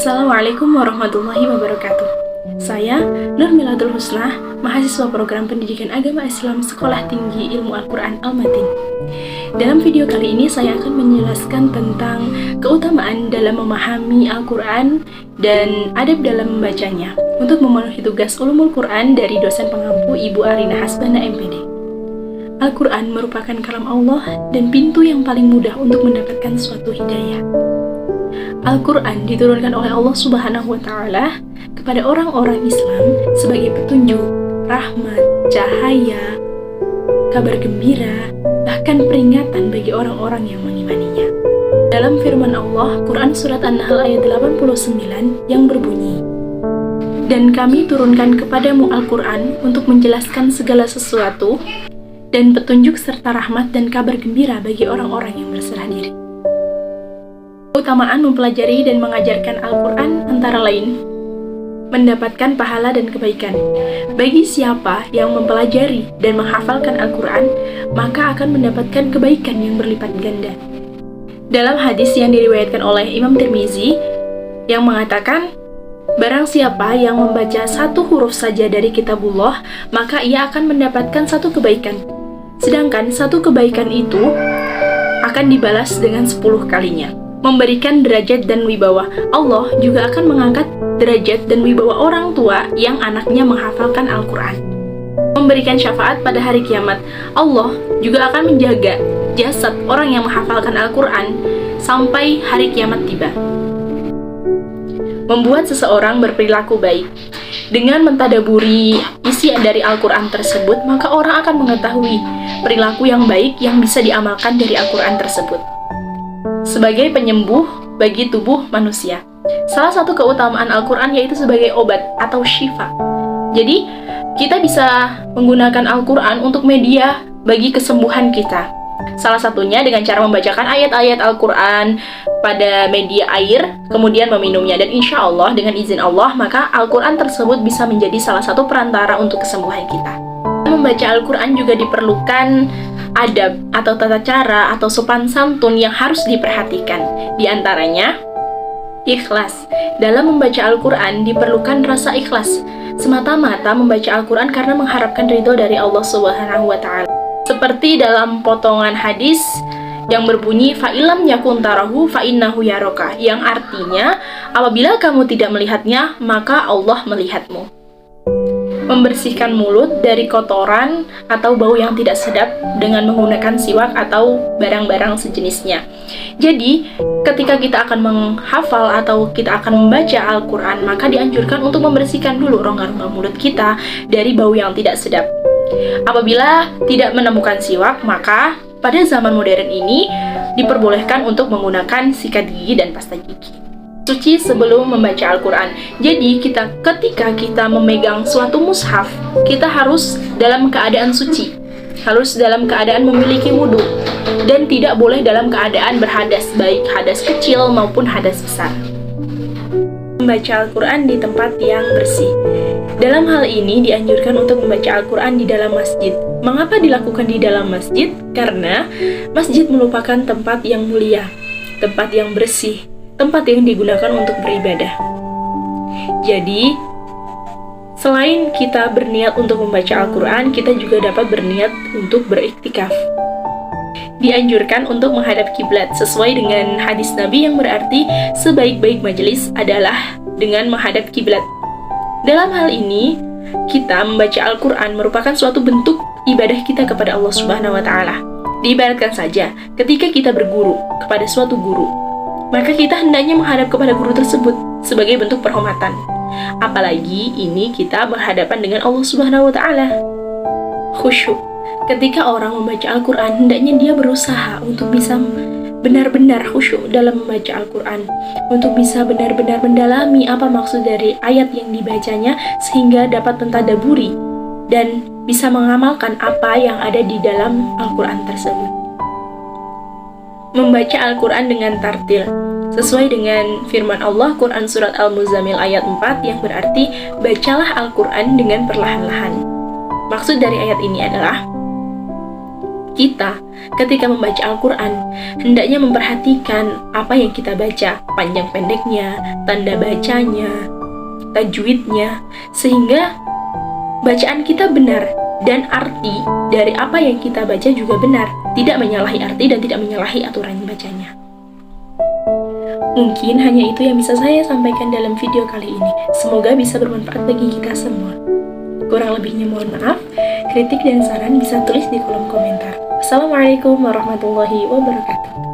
Assalamualaikum warahmatullahi wabarakatuh. Saya Nur Miladul Husna, mahasiswa program Pendidikan Agama Islam Sekolah Tinggi Ilmu Al-Quran Al-Matin. Dalam video kali ini saya akan menjelaskan tentang keutamaan dalam memahami Al-Quran dan adab dalam membacanya untuk memenuhi tugas Ulumul Quran dari dosen pengampu Ibu Arina Hasbana MPD. Al-Quran merupakan kalam Allah dan pintu yang paling mudah untuk mendapatkan suatu hidayah. Al-Quran diturunkan oleh Allah Subhanahu wa Ta'ala kepada orang-orang Islam sebagai petunjuk, rahmat, cahaya, kabar gembira, bahkan peringatan bagi orang-orang yang mengimaninya. Dalam firman Allah, Quran Surat An-Nahl ayat 89 yang berbunyi, "Dan kami turunkan kepadamu Al-Quran untuk menjelaskan segala sesuatu dan petunjuk serta rahmat dan kabar gembira bagi orang-orang yang berserah diri." Keutamaan mempelajari dan mengajarkan Al-Quran antara lain mendapatkan pahala dan kebaikan. Bagi siapa yang mempelajari dan menghafalkan Al-Quran, maka akan mendapatkan kebaikan yang berlipat ganda. Dalam hadis yang diriwayatkan oleh Imam Tirmizi yang mengatakan, barang siapa yang membaca satu huruf saja dari kitabullah, maka ia akan mendapatkan satu kebaikan. Sedangkan satu kebaikan itu akan dibalas dengan 10 kalinya. Memberikan derajat dan wibawa. Allah juga akan mengangkat derajat dan wibawa orang tua yang anaknya menghafalkan Al-Quran. Memberikan syafaat pada hari kiamat. Allah juga akan menjaga jasad orang yang menghafalkan Al-Quran sampai hari kiamat tiba. Membuat seseorang berperilaku baik. Dengan mentadaburi isi dari Al-Quran tersebut, maka orang akan mengetahui perilaku yang baik yang bisa diamalkan dari Al-Quran tersebut. Sebagai penyembuh bagi tubuh manusia. Salah satu keutamaan Al-Quran yaitu sebagai obat atau syifa. Jadi, kita bisa menggunakan Al-Quran untuk media bagi kesembuhan kita. Salah satunya dengan cara membacakan ayat-ayat Al-Quran pada media air, kemudian meminumnya. Dan insya Allah, dengan izin Allah, maka Al-Quran tersebut bisa menjadi salah satu perantara untuk kesembuhan kita. Membaca Al-Quran juga diperlukan adab atau tata cara atau sopan santun yang harus diperhatikan. Di antaranya, ikhlas. Dalam membaca Al-Quran diperlukan rasa ikhlas. Semata-mata membaca Al-Quran karena mengharapkan ridho dari Allah Subhanahu wa Ta'ala. Seperti dalam potongan hadis yang berbunyi, fa'ilam yakun tarahu fa'innahu yaroka, yang artinya, apabila kamu tidak melihatnya, maka Allah melihatmu. Membersihkan mulut dari kotoran atau bau yang tidak sedap dengan menggunakan siwak atau barang-barang sejenisnya. Jadi, ketika kita akan menghafal atau kita akan membaca Al-Quran, maka dianjurkan untuk membersihkan dulu rongga-rongga mulut kita dari bau yang tidak sedap. Apabila tidak menemukan siwak, maka pada zaman modern ini diperbolehkan untuk menggunakan sikat gigi dan pasta gigi. Suci sebelum membaca Al-Quran. Jadi ketika kita memegang suatu mushaf, kita harus dalam keadaan suci, harus dalam keadaan memiliki wudhu, dan tidak boleh dalam keadaan berhadas, baik hadas kecil maupun hadas besar. Membaca Al-Quran di tempat yang bersih. Dalam hal ini dianjurkan untuk membaca Al-Quran di dalam masjid. Mengapa dilakukan di dalam masjid? Karena masjid merupakan tempat yang mulia, tempat yang bersih, tempat yang digunakan untuk beribadah. Jadi, selain kita berniat untuk membaca Al-Quran, kita juga dapat berniat untuk beriktikaf. Dianjurkan untuk menghadap kiblat sesuai dengan hadis Nabi yang berarti sebaik-baik majelis adalah dengan menghadap kiblat. Dalam hal ini, kita membaca Al-Quran merupakan suatu bentuk ibadah kita kepada Allah Subhanahu wa Ta'ala. Diibaratkan saja, ketika kita berguru kepada suatu guru, maka kita hendaknya menghadap kepada guru tersebut sebagai bentuk penghormatan. Apalagi ini kita berhadapan dengan Allah Subhanahu wa Ta'ala. Khusyuk. Ketika orang membaca Al-Quran, hendaknya dia berusaha untuk bisa benar-benar khusyuk dalam membaca Al-Quran, untuk bisa benar-benar mendalami apa maksud dari ayat yang dibacanya sehingga dapat mentadaburi dan bisa mengamalkan apa yang ada di dalam Al-Quran tersebut. Membaca Al-Quran dengan tartil sesuai dengan firman Allah Quran Surat Al-Muzammil ayat 4 yang berarti bacalah Al-Quran dengan perlahan-lahan. Maksud dari ayat ini adalah Kita, ketika membaca Al-Quran, hendaknya memperhatikan apa yang kita baca, panjang pendeknya, tanda bacanya, tajwidnya, sehingga bacaan kita benar dan arti dari apa yang kita baca juga benar, tidak menyalahi arti dan tidak menyalahi aturan bacanya. Mungkin hanya itu yang bisa saya sampaikan dalam video kali ini. Semoga bisa bermanfaat bagi kita semua. Kurang lebihnya mohon maaf. Kritik dan saran bisa tulis di kolom komentar. Assalamualaikum warahmatullahi wabarakatuh.